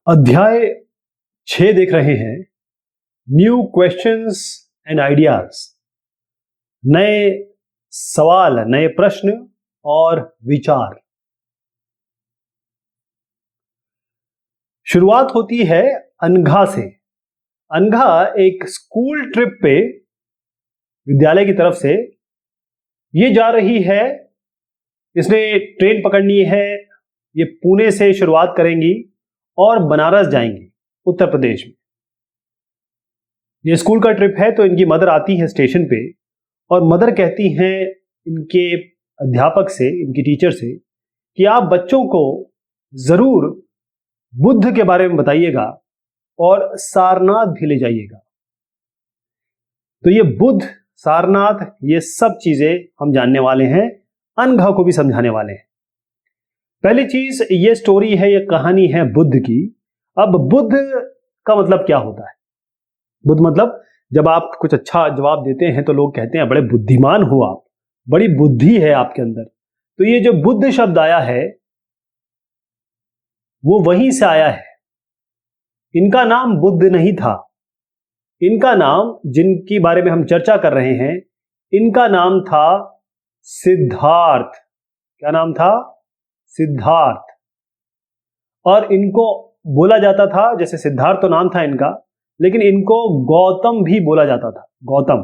अध्याय 6 देख रहे हैं। न्यू क्वेश्चंस एंड आइडियाज, नए सवाल, नए प्रश्न और विचार। शुरुआत होती है अनघा से। अनघा एक स्कूल ट्रिप पे विद्यालय की तरफ से ये जा रही है। इसने ट्रेन पकड़नी है। ये पुणे से शुरुआत करेंगी और बनारस जाएंगी, उत्तर प्रदेश में। ये स्कूल का ट्रिप है तो इनकी मदर आती है स्टेशन पे और मदर कहती हैं इनके अध्यापक से, इनकी टीचर से, कि आप बच्चों को जरूर बुद्ध के बारे में बताइएगा और सारनाथ भी ले जाइएगा। तो ये बुद्ध, सारनाथ, ये सब चीजें हम जानने वाले हैं, अनघा को भी समझाने वाले हैं। पहली चीज, ये स्टोरी है, ये कहानी है बुद्ध की। अब बुद्ध का मतलब क्या होता है? बुद्ध मतलब जब आप कुछ अच्छा जवाब देते हैं तो लोग कहते हैं बड़े बुद्धिमान हो आप, बड़ी बुद्धि है आपके अंदर। तो ये जो बुद्ध शब्द आया है वो वहीं से आया है। इनका नाम बुद्ध नहीं था। इनका नाम, जिनकी बारे में हम चर्चा कर रहे हैं, इनका नाम था सिद्धार्थ। क्या नाम था? सिद्धार्थ। और इनको बोला जाता था, जैसे सिद्धार्थ तो नाम था इनका, लेकिन इनको गौतम भी बोला जाता था। गौतम,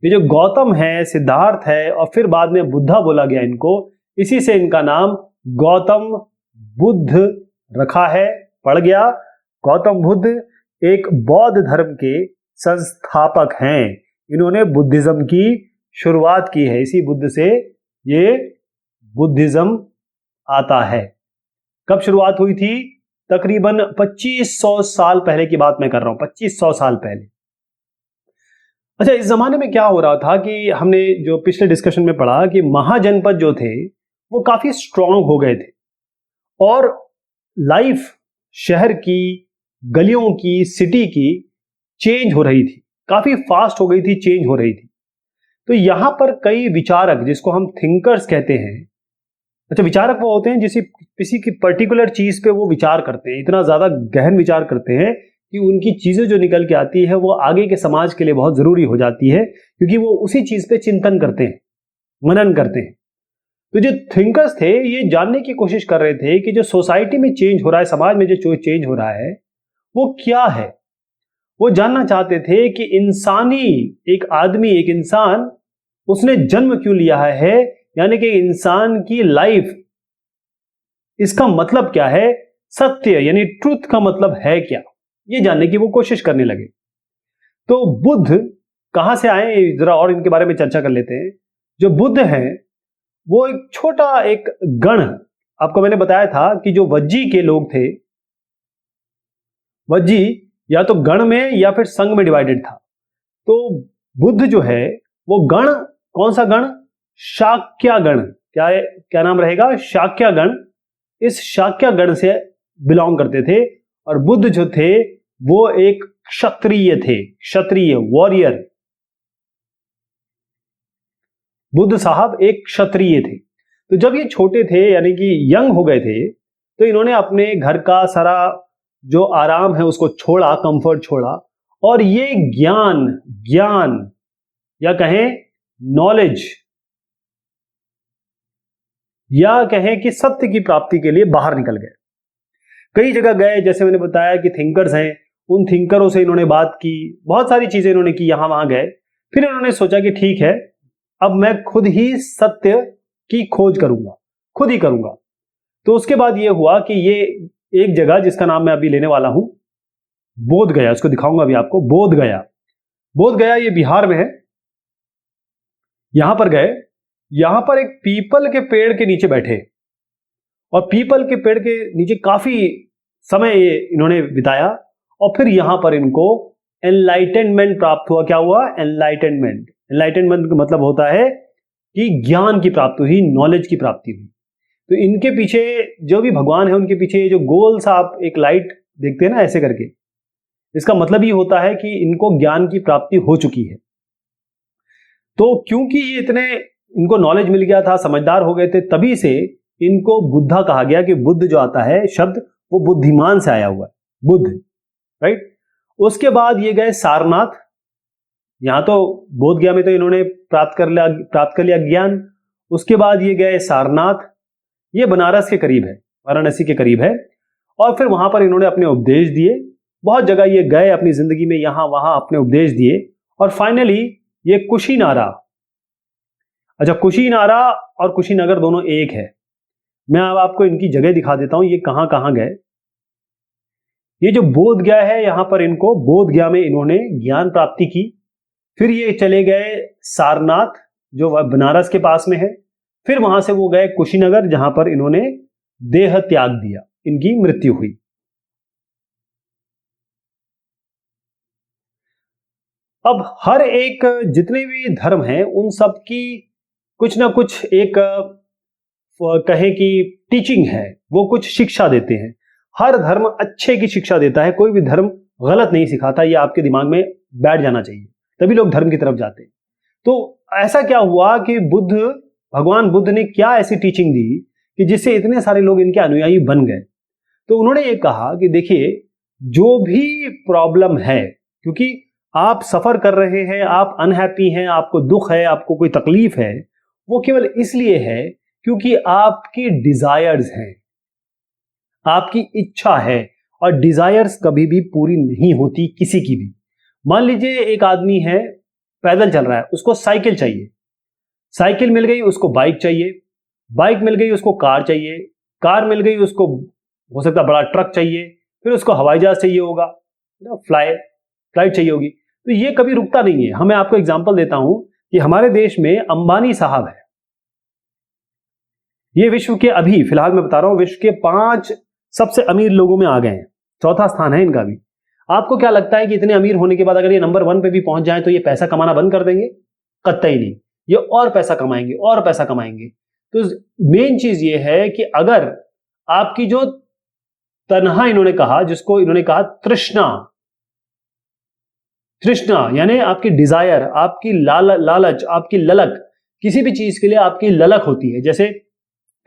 ये जो गौतम है, सिद्धार्थ है, और फिर बाद में बुद्धा बोला गया इनको, इसी से इनका नाम गौतम बुद्ध रखा है, पड़ गया। गौतम बुद्ध एक बौद्ध धर्म के संस्थापक हैं। इन्होंने बुद्धिज्म की शुरुआत की है। इसी बुद्ध से ये बुद्धिज्म आता है। कब शुरुआत हुई थी? तकरीबन 2500 साल पहले की बात मैं कर रहा हूं, 2500 साल पहले। अच्छा, इस जमाने में क्या हो रहा था कि हमने जो पिछले डिस्कशन में पढ़ा कि महाजनपद जो थे वो काफी स्ट्रांग हो गए थे और लाइफ शहर की, गलियों की, सिटी की चेंज हो रही थी, काफी फास्ट हो गई थी, चेंज हो रही थी। तो यहां पर कई विचारक, जिसको हम थिंकर्स कहते हैं। अच्छा, विचारक वो होते हैं जिसे किसी की पर्टिकुलर चीज पे वो विचार करते हैं, इतना ज्यादा गहन विचार करते हैं कि उनकी चीजें जो निकल के आती है वो आगे के समाज के लिए बहुत जरूरी हो जाती है, क्योंकि वो उसी चीज पे चिंतन करते हैं, मनन करते हैं। तो जो थिंकर्स थे ये जानने की कोशिश कर रहे थे कि जो सोसाइटी में चेंज हो रहा है, समाज में जो चेंज हो रहा है वो क्या है। वो जानना चाहते थे कि इंसानी, एक आदमी, एक इंसान, उसने जन्म क्यों लिया है, यानी कि इंसान की लाइफ, इसका मतलब क्या है, सत्य यानी ट्रुथ का मतलब है क्या, ये जानने की वो कोशिश करने लगे। तो बुद्ध कहां से आए, जरा और इनके बारे में चर्चा कर लेते हैं। जो बुद्ध हैं वो एक छोटा एक गण, आपको मैंने बताया था कि जो वज्जी के लोग थे, वज्जी या तो गण में या फिर संघ में डिवाइडेड था। तो बुद्ध जो है वो गण, कौन सा गण? शाक्य गण। क्या है, क्या नाम रहेगा? शाक्य गण। इस शाक्य गण से बिलोंग करते थे। और बुद्ध जो थे वो एक क्षत्रिय थे, क्षत्रिय, वॉरियर। बुद्ध साहब एक क्षत्रिय थे। तो जब ये छोटे थे, यानी कि यंग हो गए थे, तो इन्होंने अपने घर का सारा जो आराम है उसको छोड़ा, कंफर्ट छोड़ा, और ये ज्ञान या कहें नॉलेज, या कहें कि सत्य की प्राप्ति के लिए बाहर निकल गए। कई जगह गए, जैसे मैंने बताया कि थिंकर्स हैं, उन थिंकरों से इन्होंने बात की, बहुत सारी चीजें इन्होंने की, यहां वहां गए। फिर इन्होंने सोचा कि ठीक है, अब मैं खुद ही सत्य की खोज करूंगा, खुद ही करूंगा। तो उसके बाद ये हुआ कि ये एक जगह, जिसका नाम मैं अभी लेने वाला हूं, बोध गया, उसको दिखाऊंगा अभी आपको। बोध गया, बोध गया ये बिहार में है। यहां पर गए, यहां पर एक पीपल के पेड़ के नीचे बैठे और पीपल के पेड़ के नीचे काफी समय ये इन्होंने बिताया, और फिर यहां पर इनको एनलाइटनमेंट प्राप्त हुआ। क्या हुआ? एनलाइटनमेंट। एनलाइटनमेंट का मतलब होता है कि ज्ञान की प्राप्ति हुई, नॉलेज की प्राप्ति हुई। तो इनके पीछे जो भी भगवान है, उनके पीछे ये जो गोल सा आप एक लाइट देखते हैं ना, ऐसे करके, इसका मतलब ये होता है कि इनको ज्ञान की प्राप्ति हो चुकी है। तो क्योंकि ये इतने, इनको नॉलेज मिल गया था, समझदार हो गए थे, तभी से इनको बुद्धा कहा गया, कि बुद्ध जो आता है शब्द वो बुद्धिमान से आया हुआ है, बुद्ध, राइट। उसके बाद ये गए सारनाथ, यहां तो बोध गया में तो इन्होंने प्राप्त कर लिया ज्ञान। उसके बाद ये गए सारनाथ, ये बनारस के करीब है, वाराणसी के करीब है, और फिर वहां पर इन्होंने अपने उपदेश दिए। बहुत जगह ये गए अपनी जिंदगी में, यहां वहां अपने उपदेश दिए, और फाइनली ये कुशीनारा, अच्छा कुशीनारा और कुशीनगर दोनों एक है। मैं अब आपको इनकी जगह दिखा देता हूं, ये कहां कहां गए। ये जो बोध गया है, यहां पर इनको बोध गया में इन्होंने ज्ञान प्राप्ति की। फिर ये चले गए सारनाथ जो बनारस के पास में है, फिर वहां से वो गए कुशीनगर जहां पर इन्होंने देह त्याग दिया, इनकी मृत्यु हुई। अब हर एक जितने भी धर्म हैं उन सब की कुछ ना कुछ एक कहें कि टीचिंग है, वो कुछ शिक्षा देते हैं। हर धर्म अच्छे की शिक्षा देता है, कोई भी धर्म गलत नहीं सिखाता, ये आपके दिमाग में बैठ जाना चाहिए, तभी लोग धर्म की तरफ जाते हैं। तो ऐसा क्या हुआ कि भगवान बुद्ध ने क्या ऐसी टीचिंग दी कि जिससे इतने सारे लोग इनके अनुयायी बन गए। तो उन्होंने ये कहा कि देखिए, जो भी प्रॉब्लम है, क्योंकि आप सफर कर रहे हैं, आप अनहैप्पी हैं, आपको दुख है, आपको कोई तकलीफ है, वो केवल इसलिए है क्योंकि आपकी डिजायर्स हैं, आपकी इच्छा है, और डिजायर्स कभी भी पूरी नहीं होती किसी की भी। मान लीजिए एक आदमी है, पैदल चल रहा है, उसको साइकिल चाहिए, साइकिल मिल गई उसको बाइक चाहिए, बाइक मिल गई उसको कार चाहिए, कार मिल गई उसको हो सकता बड़ा ट्रक चाहिए, फिर उसको हवाई जहाज चाहिए होगा, फ्लाइट चाहिए होगी। तो ये कभी रुकता नहीं है। मैं आपको एग्जांपल देता हूं कि हमारे देश में अंबानी साहब है, ये विश्व के, अभी फिलहाल मैं बता रहा हूं, विश्व के 5 सबसे अमीर लोगों में आ गए हैं, 4था स्थान है इनका भी। आपको क्या लगता है कि इतने अमीर होने के बाद अगर ये नंबर 1 पे भी पहुंच जाए तो ये पैसा कमाना बंद कर देंगे? कतई नहीं, ये और पैसा कमाएंगे और पैसा कमाएंगे। तो मेन चीज ये है कि अगर आपकी जो तन्हा, इन्होंने कहा, जिसको इन्होंने कहा तृष्णा, तृष्णा यानी आपकी डिजायर, आपकी लालच, आपकी ललक, किसी भी चीज के लिए आपकी ललक होती है। जैसे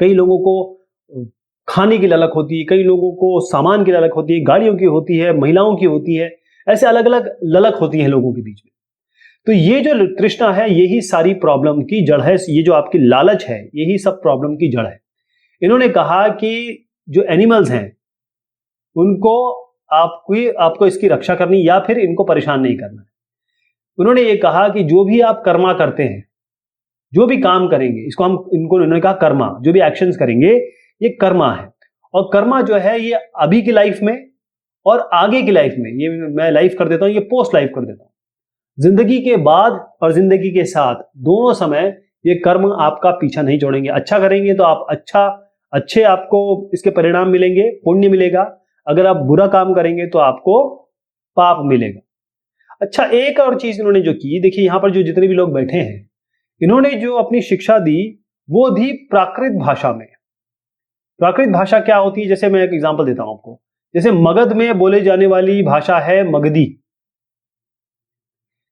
कई लोगों को खाने की ललक होती है, कई लोगों को सामान की ललक होती है, गाड़ियों की होती है, महिलाओं की होती है, ऐसे अलग अलग ललक होती है लोगों के बीच में। तो ये जो तृष्णा है, यही सारी प्रॉब्लम की जड़ है। ये जो आपकी लालच है, यही सब प्रॉब्लम की जड़ है। इन्होंने कहा कि जो एनिमल्स हैं उनको आपको इसकी रक्षा करनी, या फिर इनको परेशान नहीं करना है। उन्होंने ये कहा कि जो भी आप कर्मा करते हैं, जो भी काम करेंगे, इसको इन्होंने कहा कर्मा, जो भी एक्शंस करेंगे ये कर्मा है। और कर्मा जो है ये अभी की लाइफ में और आगे की लाइफ में, ये मैं लाइफ कर देता हूं, ये पोस्ट लाइफ कर देता हूं, जिंदगी के बाद और जिंदगी के साथ दोनों समय ये कर्म आपका पीछा नहीं छोड़ेंगे। अच्छा करेंगे तो आप अच्छे आपको इसके परिणाम मिलेंगे, पुण्य मिलेगा। अगर आप बुरा काम करेंगे तो आपको पाप मिलेगा। अच्छा, एक और चीज इन्होंने जो की, देखिए यहां पर जो जितने भी लोग बैठे हैं, इन्होंने जो अपनी शिक्षा दी वो दी प्राकृत भाषा में। प्राकृत भाषा क्या होती है? जैसे मैं एक एग्जांपल देता हूं आपको, जैसे मगध में बोले जाने वाली भाषा है मगधी,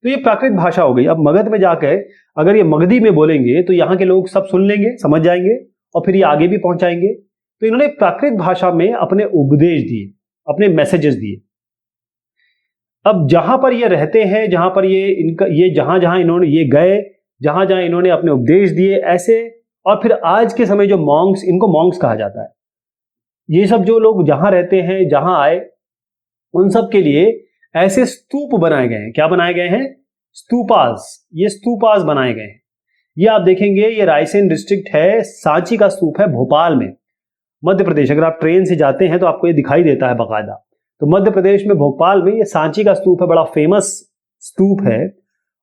तो ये प्राकृत भाषा हो गई। अब मगध में जाकर अगर ये मगधी में बोलेंगे तो यहाँ के लोग सब सुन लेंगे, समझ जाएंगे, और फिर ये आगे भी पहुंचाएंगे। तो इन्होंने प्राकृत भाषा में अपने उपदेश दिए, अपने मैसेजेस दिए। अब जहां पर ये रहते हैं, जहां पर ये जहां जहां इन्होंने ये गए, जहां जहां इन्होंने अपने उपदेश दिए ऐसे, और फिर आज के समय जो मॉन्क्स, इनको मॉन्क्स कहा जाता है, ये सब जो लोग जहां रहते हैं, जहां आए, उन सब के लिए ऐसे स्तूप बनाए गए हैं। क्या बनाए गए हैं? स्तूपास। ये स्तूपास बनाए गए हैं। ये आप देखेंगे, ये रायसेन डिस्ट्रिक्ट है, सांची का स्तूप है भोपाल में, मध्य प्रदेश। अगर आप ट्रेन से जाते हैं तो आपको ये दिखाई देता है बाकायदा। तो मध्य प्रदेश में भोपाल में ये सांची का स्तूप है, बड़ा फेमस स्तूप है।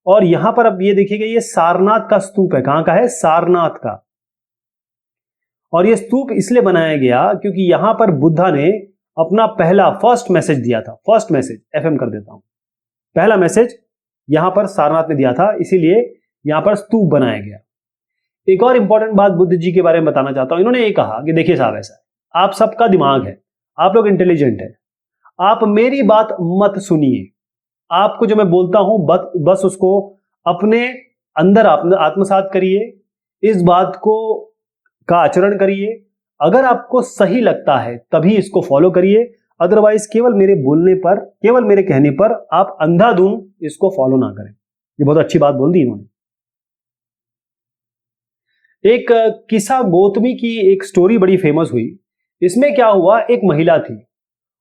और यहां पर अब ये देखिएगा, ये सारनाथ का स्तूप है। कहां का है? सारनाथ का। और ये स्तूप इसलिए बनाया गया क्योंकि यहां पर बुद्धा ने अपना फर्स्ट मैसेज दिया था। फर्स्ट मैसेज, एफएम कर देता हूं, पहला मैसेज यहां पर सारनाथ में दिया था, इसीलिए यहां पर स्तूप बनाया गया। एक और इंपॉर्टेंट बात बुद्ध जी के बारे में बताना चाहता हूं। इन्होंने ये कहा कि देखिए साहब, ऐसा है, आप सबका दिमाग है, आप लोग इंटेलिजेंट है, आप मेरी बात मत सुनिए। आपको जो मैं बोलता हूं बस उसको अपने अंदर आत्मसात करिए, इस बात को का आचरण करिए। अगर आपको सही लगता है तभी इसको फॉलो करिए, अदरवाइज केवल मेरे बोलने पर, केवल मेरे कहने पर आप अंधाधुंध इसको फॉलो ना करें। ये बहुत अच्छी बात बोल दी इन्होंने। एक किस्सा गौतमी की एक स्टोरी बड़ी फेमस हुई। इसमें क्या हुआ, एक महिला थी,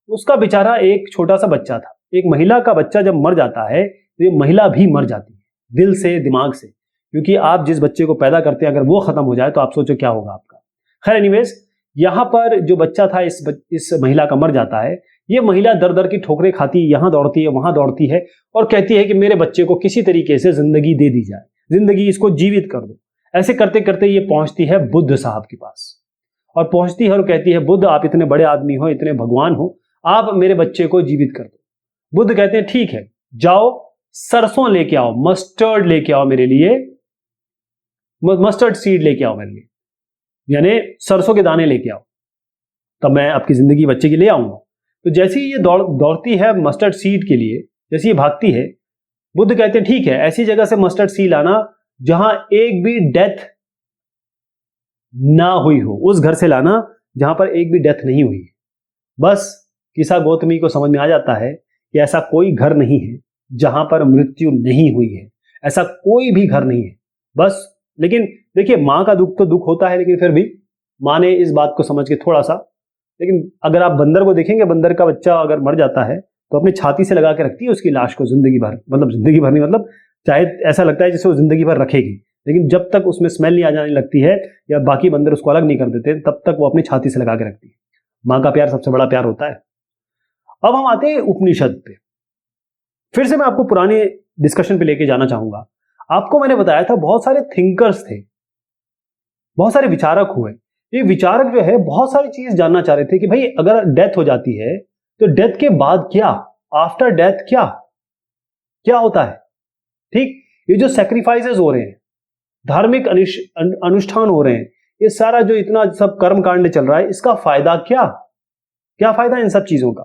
उसका बेचारा एक छोटा सा बच्चा था। एक महिला का बच्चा जब मर जाता है तो ये महिला भी मर जाती है, दिल से, दिमाग से, क्योंकि आप जिस बच्चे को पैदा करते हैं अगर वो खत्म हो जाए तो आप सोचो क्या होगा आपका। खैर एनीवेज, यहां पर जो बच्चा था इस महिला का मर जाता है। ये महिला दर दर की ठोकरें खाती, यहां दौड़ती है, वहां दौड़ती है और कहती है कि मेरे बच्चे को किसी तरीके से जिंदगी दे दी जाए, जिंदगी इसको जीवित कर दो। ऐसे करते करते ये पहुंचती है बुद्ध साहब के पास, और पहुंचती है और कहती है, बुद्ध आप इतने बड़े आदमी हो, इतने भगवान हो, आप मेरे बच्चे को जीवित कर दो। बुद्ध कहते हैं ठीक है, जाओ सरसों लेके आओ, मस्टर्ड लेके आओ मेरे लिए, मस्टर्ड सीड लेके आओ मेरे लिए, यानी सरसों के दाने लेके आओ, तब मैं आपकी जिंदगी बच्चे की ले आऊंगा। तो जैसे ही ये दौड़ती है मस्टर्ड सीड के लिए, जैसे ये भागती है, बुद्ध कहते हैं ठीक है, ऐसी जगह से मस्टर्ड सीड लाना जहां एक भी डेथ ना हुई हो, उस घर से लाना जहां पर एक भी डेथ नहीं हुई है। बस किस्सा गौतमी को समझ में आ जाता है कि ऐसा कोई घर नहीं है जहां पर मृत्यु नहीं हुई है, ऐसा कोई भी घर नहीं है। बस, लेकिन देखिए मां का दुख तो दुख होता है, लेकिन फिर भी मां ने इस बात को समझ के थोड़ा सा, लेकिन अगर आप बंदर को देखेंगे, बंदर का बच्चा अगर मर जाता है तो अपनी छाती से लगा के रखती है उसकी लाश को जिंदगी भर, मतलब जिंदगी भर नहीं, मतलब चाहे ऐसा लगता है जैसे वो जिंदगी भर रखेगी, लेकिन जब तक उसमें स्मेल नहीं आ जाने लगती है या बाकी बंदर उसको अलग नहीं कर देते तब तक वो अपनी छाती से लगा के रखती है। मां का प्यार सबसे बड़ा प्यार होता है। अब हम आते हैं उपनिषद पे। फिर से मैं आपको पुराने डिस्कशन पे लेके जाना चाहूंगा। आपको मैंने बताया था बहुत सारे थिंकर्स थे, बहुत सारे विचारक हुए। ये विचारक जो है बहुत सारी चीज जानना चाह रहे थे कि भाई अगर डेथ हो जाती है तो डेथ के बाद क्या, आफ्टर डेथ क्या क्या होता है। ठीक, ये जो सैक्रिफाइसेस हो रहे हैं, धार्मिक अनुष्ठान हो रहे हैं, ये सारा जो इतना सब कर्म कांड चल रहा है, इसका फायदा क्या, क्या फायदा इन सब चीजों का।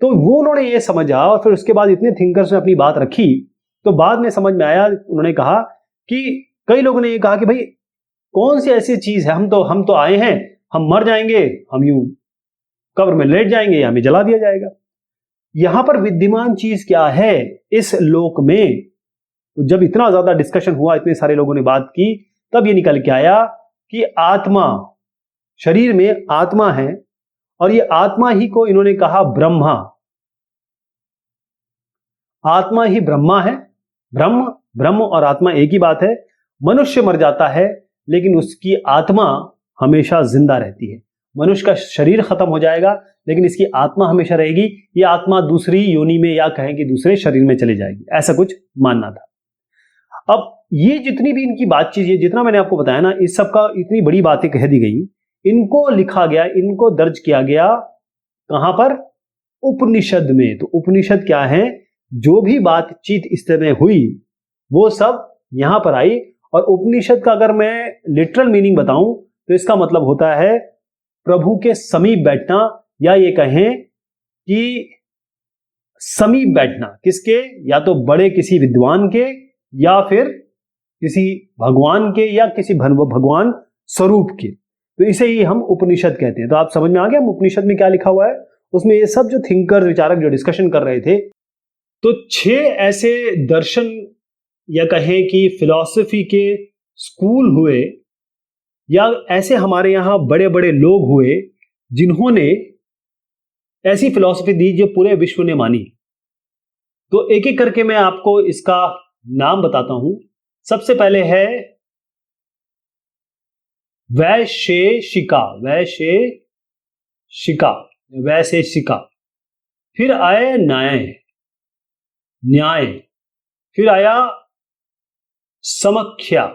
तो वो उन्होंने ये समझा और फिर उसके बाद इतने थिंकर्स ने अपनी बात रखी, तो बाद में समझ में आया, उन्होंने कहा कि कई लोगों ने ये कहा कि भाई कौन सी ऐसी चीज है, हम तो आए हैं, हम मर जाएंगे, हम यूं कब्र में लेट जाएंगे या हमें जला दिया जाएगा। यहां पर विद्यमान चीज क्या है इस लोक में। तो जब इतना ज्यादा डिस्कशन हुआ, इतने सारे लोगों ने बात की, तब ये निकल के आया कि आत्मा, शरीर में आत्मा है, और ये आत्मा ही को इन्होंने कहा ब्रह्मा। आत्मा ही ब्रह्मा है। ब्रह्म और आत्मा एक ही बात है। मनुष्य मर जाता है लेकिन उसकी आत्मा हमेशा जिंदा रहती है। मनुष्य का शरीर खत्म हो जाएगा लेकिन इसकी आत्मा हमेशा रहेगी। ये आत्मा दूसरी योनि में या कहें कि दूसरे शरीर में चली जाएगी, ऐसा कुछ मानना था। अब ये जितनी भी इनकी बातचीत, ये जितना मैंने आपको बताया ना, इस सब का इतनी बड़ी बातें कह दी गई, इनको लिखा गया, इनको दर्ज किया गया कहां पर, उपनिषद में। तो उपनिषद क्या है, जो भी बातचीत इस तरह हुई वो सब यहां पर आई। और उपनिषद का अगर मैं लिटरल मीनिंग बताऊं तो इसका मतलब होता है प्रभु के समीप बैठना, या ये कहें कि समीप बैठना किसके, या तो बड़े किसी विद्वान के, या फिर किसी भगवान के, या किसी भगवान स्वरूप के। तो इसे ही हम उपनिषद कहते हैं। तो आप समझ में आ गया हम उपनिषद में क्या लिखा हुआ है। उसमें ये सब जो थिंकर्स, विचारक जो डिस्कशन कर रहे थे, तो 6 ऐसे दर्शन या कहें कि फिलॉसफी के स्कूल हुए, या ऐसे हमारे यहां बड़े बड़े लोग हुए जिन्होंने ऐसी फिलॉसफी दी जो पूरे विश्व ने मानी। तो एक एक करके मैं आपको इसका नाम बताता हूं। सबसे पहले है वैशेषिका, फिर आए न्याय, फिर आया समख्या,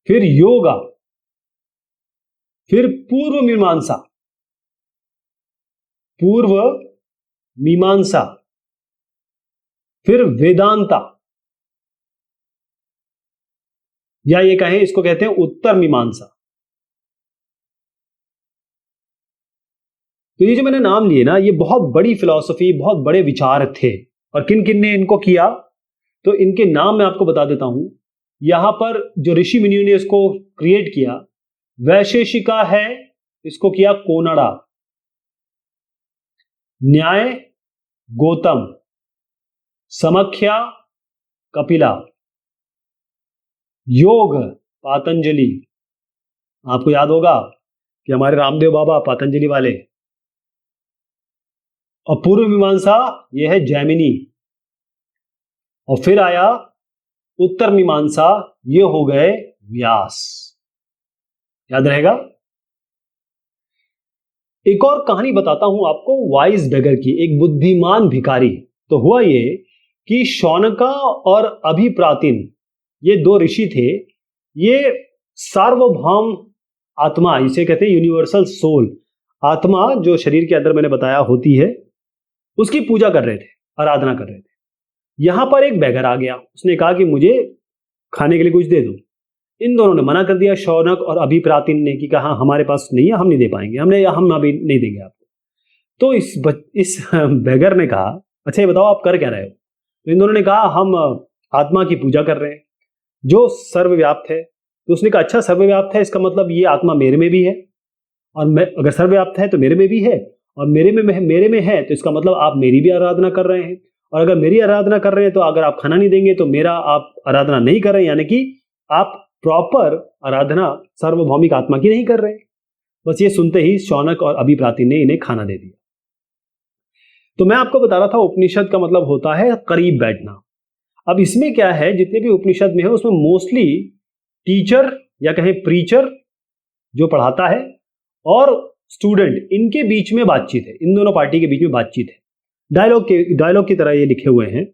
फिर योगा, फिर पूर्व मीमांसा, फिर वेदांता, या ये कहें, इसको कहते हैं उत्तर मीमांसा। तो ये जो मैंने नाम लिए ना, ये बहुत बड़ी फिलॉसफी, बहुत बड़े विचार थे। और किन किन ने इनको किया, तो इनके नाम मैं आपको बता देता हूं। यहां पर जो ऋषि मुनियों ने इसको क्रिएट किया, वैशेषिका है, इसको किया कोनड़ा। न्याय गौतम, समख्या कपिला, योग पातंजलि, आपको याद होगा कि हमारे रामदेव बाबा पतंजलि वाले, और पूर्व मीमांसा यह है जैमिनी, और फिर आया उत्तर मीमांसा, ये हो गए व्यास। याद रहेगा। एक और कहानी बताता हूं आपको वाइज बेगर की, एक बुद्धिमान भिखारी। तो हुआ ये कि शौनका और अभिप्रातिन, ये दो ऋषि थे, ये सार्वभौम आत्मा, इसे कहते हैं यूनिवर्सल सोल, आत्मा जो शरीर के अंदर मैंने बताया होती है, उसकी पूजा कर रहे थे, आराधना कर रहे थे। यहां पर एक बेगर आ गया, उसने कहा कि मुझे खाने के लिए कुछ दे दो। इन दोनों ने मना कर दिया, शौनक और अभिप्रातिन ने, कि कहा हमारे पास नहीं है, हम नहीं दे पाएंगे, हम अभी नहीं देंगे आपको। तो इस बेगर ने कहा, अच्छा ये बताओ आप कर क्या रहे हो? तो इन दोनों ने कहा हम आत्मा की पूजा कर रहे हैं जो सर्वव्याप्त है। तो उसने कहा अच्छा सर्वव्याप्त है, इसका मतलब ये आत्मा मेरे में भी है, और मैं अगर सर्वव्याप्त है तो मेरे में भी है, और मेरे में है तो इसका मतलब आप मेरी भी आराधना कर रहे हैं, और अगर मेरी आराधना कर रहे हैं तो अगर आप खाना नहीं देंगे तो मेरा आप आराधना नहीं कर रहे हैं, यानी कि आप प्रॉपर आराधना सार्वभौमिक आत्मा की नहीं कर रहे। बस ये सुनते ही शौनक और अभिप्रातिन ने इन्हें खाना दे दिया। तो मैं आपको बता रहा था उपनिषद का मतलब होता है करीब बैठना। अब इसमें क्या है, जितने भी उपनिषद में है उसमें मोस्टली टीचर या कहें प्रीचर जो पढ़ाता है और स्टूडेंट, इनके बीच में बातचीत है, इन दोनों पार्टी के बीच में बातचीत है, डायलॉग की तरह ये लिखे हुए हैं।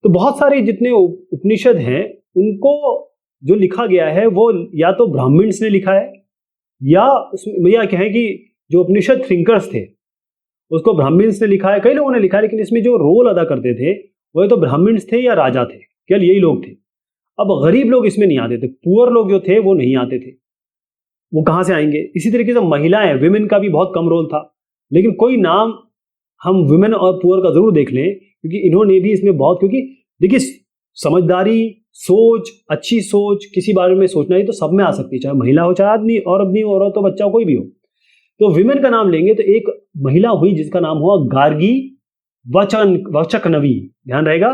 तो बहुत सारे जितने उपनिषद हैं उनको जो लिखा गया है वो या तो ब्राह्मण्स ने लिखा है, या कहें कि जो उपनिषद थिंकर्स थे उसको ब्राह्मण्स ने लिखा है, कई लोगों ने लिखा है, लेकिन इसमें जो रोल अदा करते थे वो तो ब्राह्मण्स थे या राजा थे, केवल यही लोग थे। अब गरीब लोग इसमें नहीं आते थे, पुअर लोग जो थे वो नहीं आते थे, वो कहां से आएंगे? इसी तरीके से महिलाएं, विमेन का भी बहुत कम रोल था, लेकिन कोई नाम हम विमेन और पुअर का जरूर देख लें, क्योंकि इन्होंने भी इसमें बहुत, क्योंकि देखिए समझदारी, सोच, अच्छी सोच, किसी बारे में सोचना ही तो सब में आ सकती है, चाहे महिला हो, चाहे आदमी, औरत हो, बच्चा हो, कोई भी हो। तो विमेन का नाम लेंगे तो एक महिला हुई जिसका नाम हुआ गार्गी वचकनवी, ध्यान रहेगा।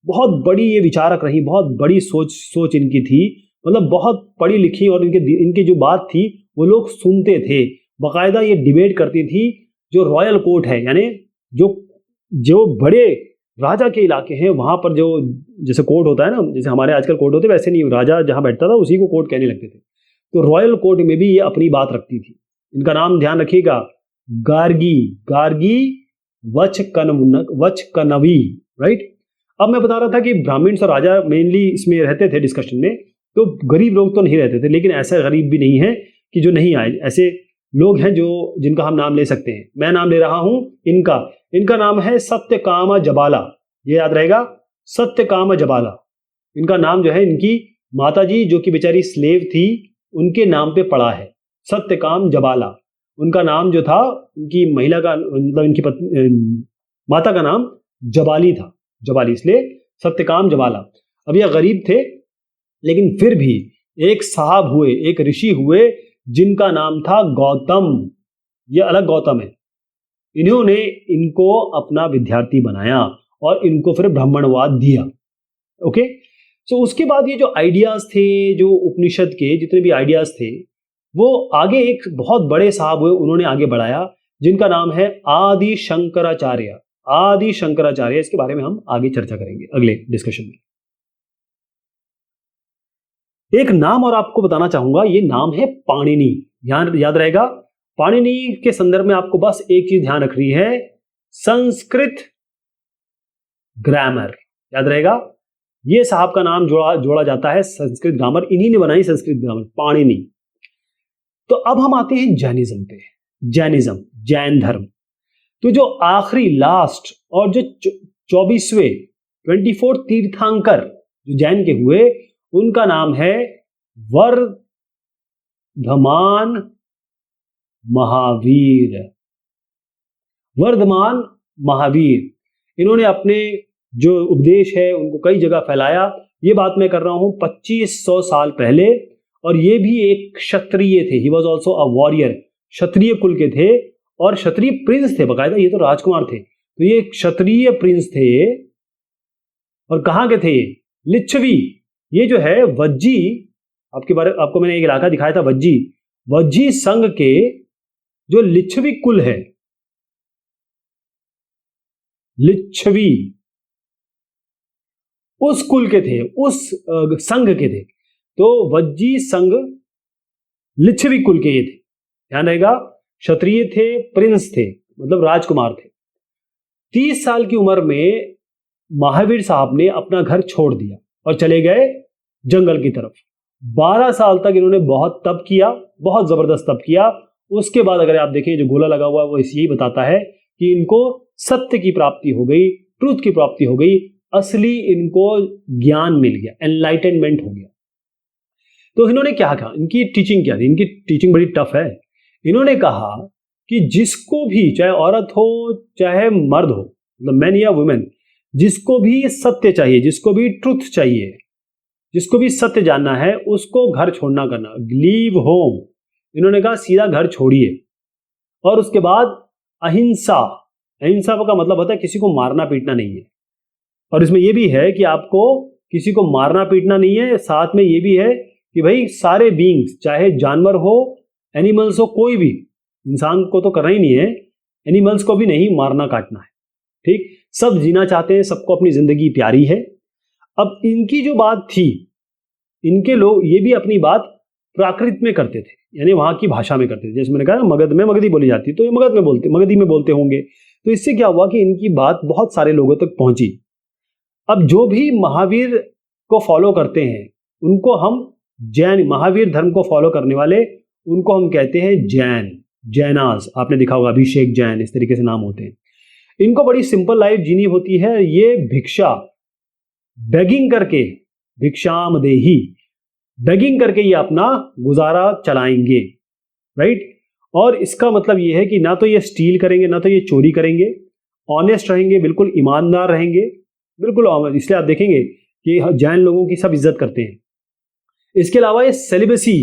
बहुत बड़ी ये विचारक रही, बहुत बड़ी सोच इनकी थी, मतलब बहुत पढ़ी लिखी, और इनकी जो बात थी वो लोग सुनते थे, बाकायदा ये डिबेट करती थी। जो रॉयल कोर्ट है, यानी जो बड़े राजा के इलाके हैं वहां पर जो जैसे कोर्ट होता है ना, जैसे हमारे आजकल कोर्ट होते वैसे नहीं, राजा जहां बैठता था उसी को कोर्ट कहने लगते थे। तो रॉयल कोर्ट में भी ये अपनी बात रखती थी। इनका नाम ध्यान रखिएगा, गार्गी वचकनवी, राइट। अब मैं बता रहा था कि ब्राह्मण्स और राजा मेनली इसमें रहते थे डिस्कशन में, तो गरीब लोग तो नहीं रहते थे, लेकिन ऐसा गरीब भी नहीं है कि जो नहीं आए, ऐसे लोग हैं जो जिनका हम नाम ले सकते हैं। मैं नाम ले रहा हूं इनका नाम है सत्यकामा जबाला, ये याद रहेगा, सत्यकामा जबाला। इनका नाम जो है इनकी माताजी जो कि बेचारी स्लेव थी उनके नाम पे पड़ा है, सत्यकाम जबाला। उनका नाम जो था, उनकी महिला का मतलब इनकी माता का नाम जबाली था, जबाली, इसलिए सत्यकाम जबाला। अब ये गरीब थे, लेकिन फिर भी एक साहब हुए, एक ऋषि हुए जिनका नाम था गौतम। ये अलग गौतम है। इन्होंने इनको अपना विद्यार्थी बनाया और इनको फिर ब्राह्मणवाद दिया। ओके, सो उसके बाद ये जो आइडियाज थे, जो उपनिषद के जितने भी आइडियाज थे, वो आगे एक बहुत बड़े साहब हुए, उन्होंने आगे बढ़ाया, जिनका नाम है आदि शंकराचार्य। आदि शंकराचार्य, इसके बारे में हम आगे चर्चा करेंगे अगले डिस्कशन में। एक नाम और आपको बताना चाहूंगा, ये नाम है पाणिनि। याद रहेगा, पाणिनि के संदर्भ में आपको बस एक चीज ध्यान रखनी है, संस्कृत ग्रामर। याद रहेगा, ये साहब का नाम जोड़ा जाता है संस्कृत ग्रामर, इन्हीं ने बनाई संस्कृत ग्रामर, पाणिनि। तो अब हम आते हैं जैनिज्म पे। जैनिज्म, जैन धर्म। तो जो आखिरी लास्ट और जो 24 तीर्थंकर जो जैन के हुए, उनका नाम है वर्धमान महावीर। वर्धमान महावीर, इन्होंने अपने जो उपदेश है उनको कई जगह फैलाया। ये बात मैं कर रहा हूं 2500 साल पहले, और ये भी एक क्षत्रिय थे, he was also a warrior, क्षत्रिय कुल के थे और क्षत्रिय प्रिंस थे बकायदा, ये तो राजकुमार थे, तो ये क्षत्रिय प्रिंस थे। और कहाँ के थे ये? लिच्छवी। ये जो है वज्जी, आपको मैंने एक इलाका दिखाया था वज्जी, वज्जी संघ के जो लिच्छवी कुल है, लिच्छवी उस कुल के थे, उस संघ के थे। तो वज्जी संघ लिच्छवी कुल के ये थे, ध्यान रहेगा, क्षत्रिय थे, प्रिंस थे, मतलब राजकुमार थे। 30 साल की उम्र में महावीर साहब ने अपना घर छोड़ दिया और चले गए जंगल की तरफ। 12 साल तक इन्होंने बहुत तप किया, बहुत जबरदस्त तप किया। उसके बाद अगर आप देखें जो गोला लगा हुआ है वो यही बताता है कि इनको सत्य की प्राप्ति हो गई, ट्रूथ की प्राप्ति हो गई, असली इनको ज्ञान मिल गया, एनलाइटनमेंट हो गया। तो इन्होंने क्या कहा, इनकी टीचिंग क्या थी? इनकी टीचिंग बड़ी टफ है। इन्होंने कहा कि जिसको भी, चाहे औरत हो चाहे मर्द हो, मतलब मैन या वुमेन, जिसको भी सत्य चाहिए, जिसको भी ट्रुथ चाहिए, जिसको भी सत्य जानना है, उसको घर छोड़ना करना, लीव होम। इन्होंने कहा सीधा घर छोड़िए। और उसके बाद अहिंसा, अहिंसा का मतलब होता है किसी को मारना पीटना नहीं है। और इसमें यह भी है कि आपको किसी को मारना पीटना नहीं है, साथ में यह भी है कि भाई सारे बीइंग्स, चाहे जानवर हो, एनिमल्स हो, कोई भी, इंसान को तो करना ही नहीं है, एनिमल्स को भी नहीं मारना काटना है, ठीक। सब जीना चाहते हैं, सबको अपनी जिंदगी प्यारी है। अब इनकी जो बात थी, इनके लोग ये भी अपनी बात प्राकृत में करते थे, यानी वहां की भाषा में करते थे। जैसे मैंने कहा मगध में मगधी बोली जाती, तो ये मगधी में बोलते होंगे। तो इससे क्या हुआ कि इनकी बात बहुत सारे लोगों तक पहुंची। अब जो भी महावीर को फॉलो करते हैं उनको हम जैन, महावीर धर्म को फॉलो करने वाले, उनको हम कहते हैं जैन, जैनाज। आपने देखा होगा अभिषेक जैन, इस तरीके से नाम होते हैं। इनको बड़ी सिंपल लाइफ जीनी होती है। ये भिक्षा, बेगिंग करके, भिक्षाम देही, बेगिंग करके ये अपना गुजारा चलाएंगे, राइट। और इसका मतलब ये है कि ना तो ये स्टील करेंगे, ना तो ये चोरी करेंगे, ऑनेस्ट रहेंगे, बिल्कुल ईमानदार रहेंगे, बिल्कुल। इसलिए आप देखेंगे कि जैन लोगों की सब इज्जत करते हैं। इसके अलावा ये सेलिबसी,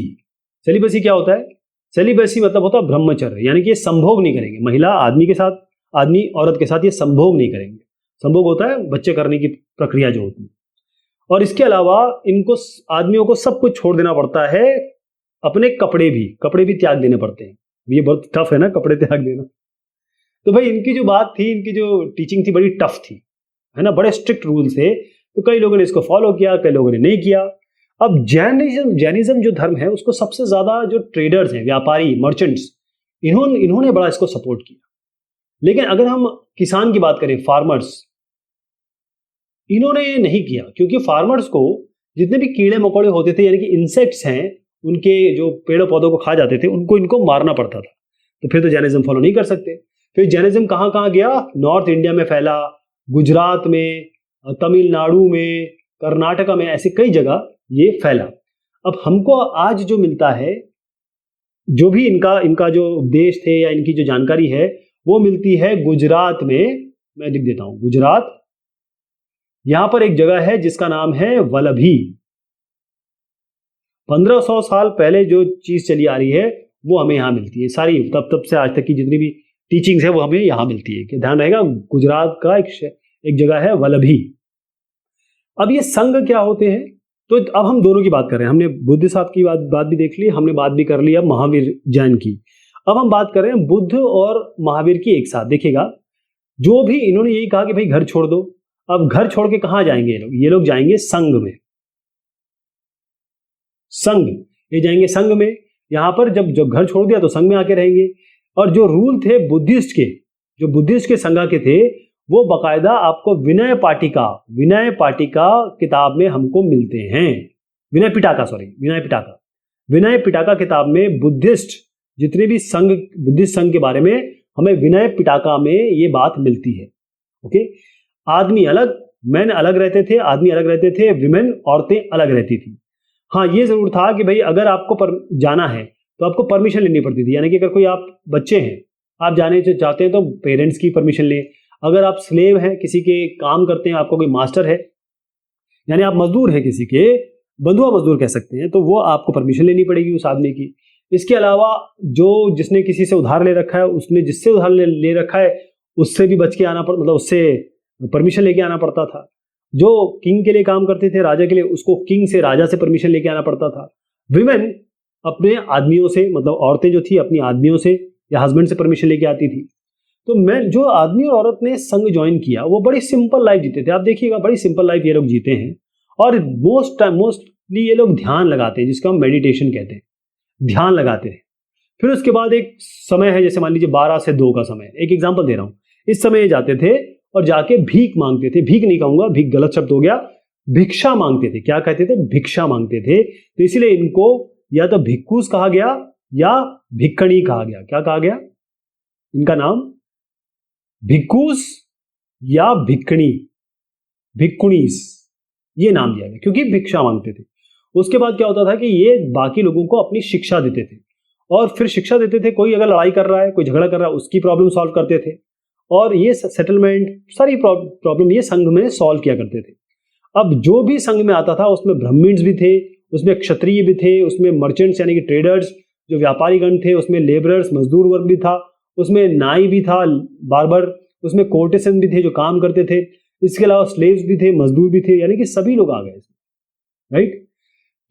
सेलिबसी क्या होता है? सेलिबसी मतलब होता है ब्रह्मचर्य, यानी कि ये संभोग नहीं करेंगे। महिला आदमी के साथ, आदमी औरत के साथ ये संभोग नहीं करेंगे। संभोग होता है बच्चे करने की प्रक्रिया जो होती है। और इसके अलावा इनको, आदमियों को सब कुछ छोड़ देना पड़ता है, अपने कपड़े भी त्याग देने पड़ते हैं। ये बहुत टफ है ना, कपड़े त्याग देना। तो भाई इनकी जो बात थी, इनकी जो टीचिंग थी, बड़ी टफ थी, है ना, बड़े स्ट्रिक्ट रूल्स थे। तो कई लोगों ने इसको फॉलो किया, कई लोगों ने नहीं किया। अब जैनिज्म जो धर्म है, उसको सबसे ज्यादा जो ट्रेडर्स हैं, व्यापारी, मर्चेंट्स, इन्होंने बड़ा इसको सपोर्ट किया। लेकिन अगर हम किसान की बात करें, फार्मर्स, इन्होंने नहीं किया, क्योंकि फार्मर्स को जितने भी कीड़े मकोड़े होते थे, यानी कि इंसेक्ट्स हैं, उनके जो पेड़ों पौधों को खा जाते थे, इनको मारना पड़ता था। तो फिर तो जैनिज्म फॉलो नहीं कर सकते। फिर जैनिज्म कहाँ कहाँ गया? नॉर्थ इंडिया में फैला, गुजरात में, तमिलनाडु में, कर्नाटका में, ऐसे कई जगह ये फैला। अब हमको आज जो मिलता है, जो भी इनका जो उपदेश थे या इनकी जो जानकारी है, वो मिलती है गुजरात में। मैं लिख देता हूं, गुजरात, यहां पर एक जगह है जिसका नाम है वल्लभी। 1500 साल पहले जो चीज चली आ रही है वो हमें यहां मिलती है। सारी तब से आज तक की जितनी भी टीचिंग्स है वो हमें यहां मिलती है। कि ध्यान रहेगा, गुजरात का एक जगह है वल्लभी। अब ये संघ क्या होते हैं? तो अब हम दोनों की बात कर रहे हैं। हमने बुद्ध साहब की बात भी देख ली, हमने बात भी कर ली अब महावीर जैन की। अब हम बात कर रहे हैं बुद्ध और महावीर की एक साथ। देखिएगा, जो भी इन्होंने यही कहा कि भाई घर छोड़ दो। अब घर छोड़ के कहां जाएंगे ये लोग? ये लोग जाएंगे संघ में। संघ, ये जाएंगे संघ में। यहां पर जब घर छोड़ दिया तो संघ में आके रहेंगे। और जो रूल थे बुद्धिस्ट के, जो बुद्धिस्ट के संघ के थे, वो बकायदा आपको विनय पाटिका किताब में हमको मिलते हैं। विनय पिटाका किताब में बुद्धिस्ट जितने भी संघ, बुद्धिस्ट संघ के बारे में हमें विनय पिटाका में ये बात मिलती है। ओके, आदमी अलग, मैन अलग रहते थे, आदमी अलग रहते थे, विमेन, औरतें अलग रहती थी। हाँ, ये जरूर था कि भाई अगर आपको जाना है तो आपको परमिशन लेनी पड़ती थी। यानी कि अगर कोई आप बच्चे हैं, आप जाने चाहते हैं तो पेरेंट्स की परमिशन लें। अगर आप स्लेव हैं, किसी के काम करते हैं, आपको कोई मास्टर है, यानी आप मजदूर हैं किसी के, बंधुआ मजदूर कह सकते हैं, तो वो आपको परमिशन लेनी पड़ेगी उस आदमी की। इसके अलावा जो जिसने किसी से उधार ले रखा है, उसने जिससे उधार ले रखा है उससे भी बच के आना मतलब उससे परमिशन लेके आना पड़ता था। जो किंग के लिए काम करते थे, राजा के लिए, उसको किंग से, राजा से परमिशन लेके आना पड़ता था। विमेन अपने आदमियों से, मतलब औरतें जो थी अपनी आदमियों से या हस्बैंड से परमिशन लेके आती थी। तो मैं जो आदमी और औरत ने संघ ज्वाइन किया वो बड़ी सिंपल लाइफ जीते थे। आप देखिएगा बड़ी सिंपल लाइफ ये लोग जीते हैं। और मोस्टली ये लोग ध्यान लगाते हैं, जिसको हम मेडिटेशन कहते हैं, ध्यान लगाते हैं। फिर उसके बाद एक समय है, जैसे मान लीजिए 12 से 2 का समय, एक एग्जांपल दे रहा हूं। इस समय ये जाते थे और जाके भीख मांगते थे। भीख नहीं कहूंगा, भीख गलत शब्द हो गया, भिक्षा मांगते थे। क्या कहते थे? भिक्षा मांगते थे। तो इसलिए इनको या तो भिक्खूस कहा गया या भिक्खणी कहा गया। क्या कहा गया? इनका नाम भिक्खूस या भिक्खणी, भिक्खुनीस, ये नाम दिया गया क्योंकि भिक्षा मांगते थे। उसके बाद क्या होता था कि ये बाकी लोगों को अपनी शिक्षा देते थे, और फिर शिक्षा देते थे। कोई अगर लड़ाई कर रहा है, कोई झगड़ा कर रहा है, उसकी प्रॉब्लम सॉल्व करते थे, और ये सेटलमेंट सारी प्रॉब्लम ये संघ में सॉल्व किया करते थे। अब जो भी संघ में आता था उसमें ब्राह्मण्स भी थे, उसमें क्षत्रिय भी थे, उसमें मर्चेंट्स यानी कि ट्रेडर्स जो व्यापारी गण थे, उसमें लेबरर्स मजदूर वर्ग भी था, उसमें नाई भी था, बार्बर, उसमें कोर्टेसन भी थे जो काम करते थे, इसके अलावा स्लेव्स भी थे, मजदूर भी थे, यानी कि सभी लोग आ गए, राइट।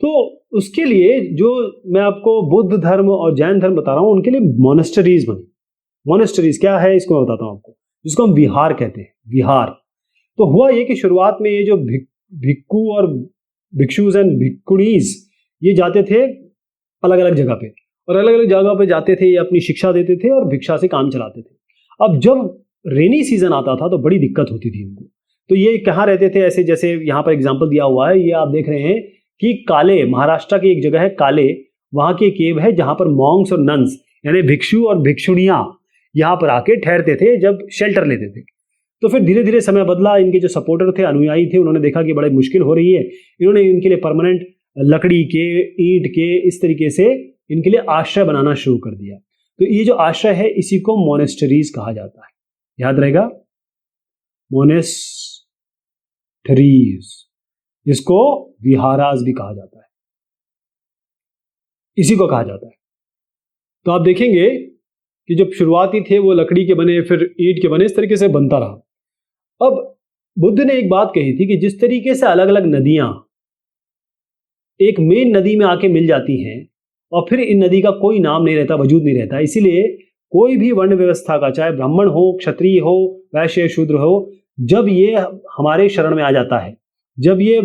तो उसके लिए जो मैं आपको बुद्ध धर्म और जैन धर्म बता रहा हूं, उनके लिए मोनेस्टरीज बनी। मोनेस्टरीज क्या है इसको मैं बताता हूं आपको, जिसको हम विहार कहते हैं, विहार। तो हुआ ये कि शुरुआत में ये जो भिक्खु और भिक्षुज एंड भिक्खुनीज ये जाते थे अलग अलग जगह पे, और अलग अलग जगह पे जाते थे, ये अपनी शिक्षा देते थे और भिक्षा से काम चलाते थे। अब जब रेनी सीजन आता था तो बड़ी दिक्कत होती थी इनको। तो ये कहाँ रहते थे? ऐसे जैसे यहाँ पर एग्जाम्पल दिया हुआ है, ये आप देख रहे हैं कि काले, महाराष्ट्र की एक जगह है काले, वहां की केव है जहां पर मॉन्क्स और नन्स यानी भिक्षु और भिक्षुणियां यहाँ पर आके ठहरते थे जब शेल्टर लेते थे। तो फिर धीरे धीरे समय बदला, इनके जो सपोर्टर थे, अनुयायी थे, उन्होंने देखा कि बड़ी मुश्किल हो रही है, इन्होंने इनके लिए परमानेंट लकड़ी के, ईंट के, इस तरीके से इनके लिए आश्रय बनाना शुरू कर दिया। तो ये जो आश्रय है इसी को मोनेस्टरीज कहा जाता है, याद रहेगा, मोनेस्टरीज, इसको विहारास भी कहा जाता है, इसी को कहा जाता है। तो आप देखेंगे कि जब शुरुआती थे वो लकड़ी के बने, फिर ईंट के बने, इस तरीके से बनता रहा। अब बुद्ध ने एक बात कही थी कि जिस तरीके से अलग अलग नदियां एक मेन नदी में आके मिल जाती हैं और फिर इन नदी का कोई नाम नहीं रहता, वजूद नहीं रहता, इसीलिए कोई भी वर्ण व्यवस्था का, चाहे ब्राह्मण हो, क्षत्रिय हो, वैश्य, शूद्र हो, जब ये हमारे शरण में आ जाता है, जब ये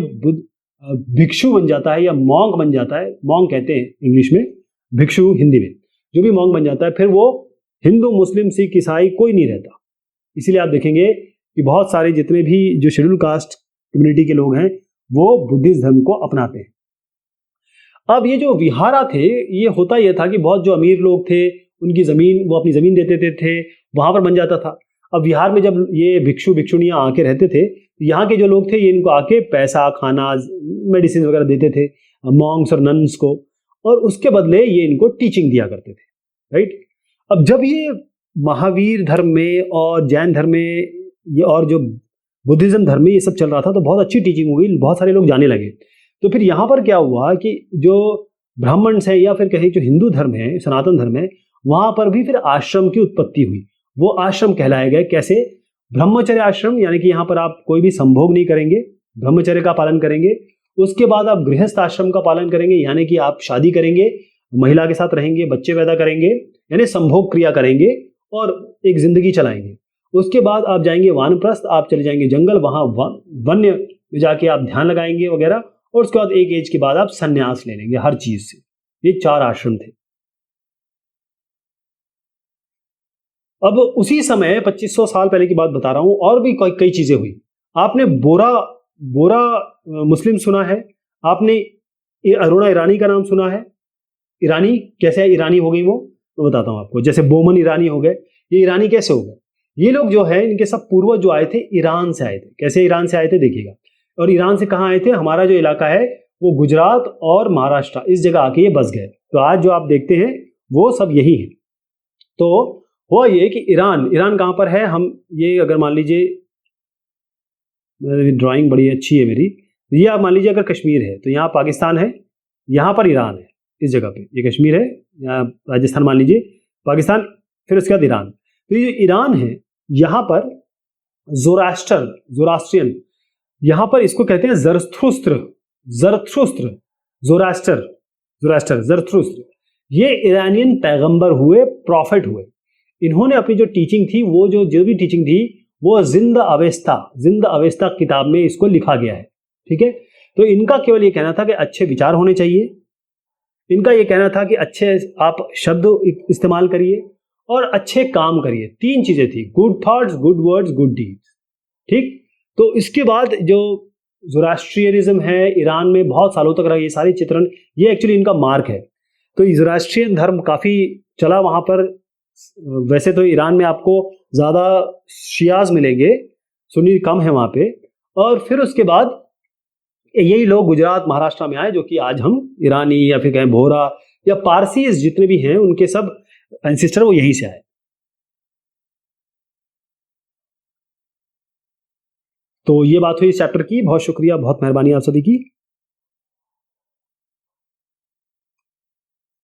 भिक्षु बन जाता है या मॉन्क बन जाता है, मॉन्क कहते हैं इंग्लिश में, भिक्षु हिंदी में, जो भी मॉन्क बन जाता है, फिर वो हिंदू, मुस्लिम, सिख, ईसाई कोई नहीं रहता। इसीलिए आप देखेंगे कि बहुत सारे जितने भी जो शेड्यूल कास्ट कम्युनिटी के लोग हैं वो बुद्धिस्ट धर्म को अपनाते हैं। अब ये जो विहारा थे, ये होता यह था कि बहुत जो अमीर लोग थे उनकी जमीन, वो अपनी जमीन देते थे, वहां पर बन जाता था। अब विहार में जब ये भिक्षु भिक्षुणियां आके रहते थे, यहाँ के जो लोग थे ये इनको आके पैसा, खाना, मेडिसिन वगैरह देते थे, मॉन्क्स और नन्स को, और उसके बदले ये इनको टीचिंग दिया करते थे, राइट। अब जब ये महावीर धर्म में और जैन धर्म में ये और जो बुद्धिज्म धर्म में ये सब चल रहा था, तो बहुत अच्छी टीचिंग हुई, बहुत सारे लोग जाने लगे। तो फिर यहाँ पर क्या हुआ कि जो ब्राह्मण्स है या फिर कहें जो हिंदू धर्म है, सनातन धर्म है, वहां पर भी फिर आश्रम की उत्पत्ति हुई। वो आश्रम कहलाए गए, कैसे? ब्रह्मचर्य आश्रम, यानी कि यहाँ पर आप कोई भी संभोग नहीं करेंगे, ब्रह्मचर्य का पालन करेंगे। उसके बाद आप गृहस्थ आश्रम का पालन करेंगे, यानी कि आप शादी करेंगे, महिला के साथ रहेंगे, बच्चे पैदा करेंगे, यानी संभोग क्रिया करेंगे और एक जिंदगी चलाएंगे। उसके बाद आप जाएंगे वानप्रस्थ, आप चले जाएंगे जंगल, वहां वन्य में जाके आप ध्यान लगाएंगे वगैरह, और उसके बाद एक एज के बाद आप संन्यास ले लेंगे हर चीज से। ये 4 आश्रम थे। अब उसी समय 2500 साल पहले की बात बता रहा हूं, और भी कई चीजें हुई। आपने बोरा मुस्लिम सुना है, आपने अरुणा ईरानी का नाम सुना है। ईरानी कैसे है, ईरानी हो गई वो, तो बताता हूं आपको। जैसे बोमन ईरानी हो गए, ये ईरानी कैसे हो गए? ये लोग जो है, इनके सब पूर्वज जो आए थे ईरान से आए थे। कैसे ईरान से आए थे देखिएगा। और ईरान से कहाँ आए थे? हमारा जो इलाका है वो गुजरात और महाराष्ट्र, इस जगह आके ये बस गए। तो आज जो आप देखते हैं वो सब यही है। तो हुआ ये कि ईरान कहाँ पर है? हम ये अगर मान लीजिए, ड्राइंग बड़ी अच्छी है मेरी, ये आप मान लीजिए अगर कश्मीर है तो यहाँ पाकिस्तान है, यहाँ पर ईरान है, इस जगह पे ये कश्मीर है, यहाँ राजस्थान मान लीजिए, पाकिस्तान, फिर उसके बाद ईरान। तो ये ईरान है, यहाँ पर जोरास्ट्रियन, यहाँ पर इसको कहते हैं जरथुस्त्र, जरथुस्त्र, जोरास्टर, जोरास्टर, जरथुस्त्र। ये ईरानियन पैगंबर हुए, प्रॉफिट हुए। इन्होंने अपनी जो टीचिंग थी, वो जो भी टीचिंग थी, वो जिंद अवेस्ता किताब में इसको लिखा गया है। ठीक है, तो इनका केवल ये कहना था कि अच्छे विचार होने चाहिए, इनका ये कहना था कि अच्छे आप शब्द इस्तेमाल करिए और अच्छे काम करिए। 3 चीजें थी, good thoughts, good words, good deeds. ठीक, तो इसके बाद जो ज़ोरास्ट्रियनिज्म है ईरान में बहुत सालों तक रहा, ये सारे चित्रण, ये एक्चुअली इनका मार्क है। तो ज़ोरास्ट्रियन धर्म काफ़ी चला वहाँ पर। वैसे तो ईरान में आपको ज़्यादा शियाज मिलेंगे, सुन्नी कम है वहाँ पे। और फिर उसके बाद यही लोग गुजरात, महाराष्ट्र में आए, जो कि आज हम ईरानी या फिर कहें बोहरा या पारसी जितने भी हैं, उनके सब एंसेस्टर वो यहीं से आए। तो ये बात हुई इस चैप्टर की। बहुत शुक्रिया, बहुत मेहरबानी आप सभी की।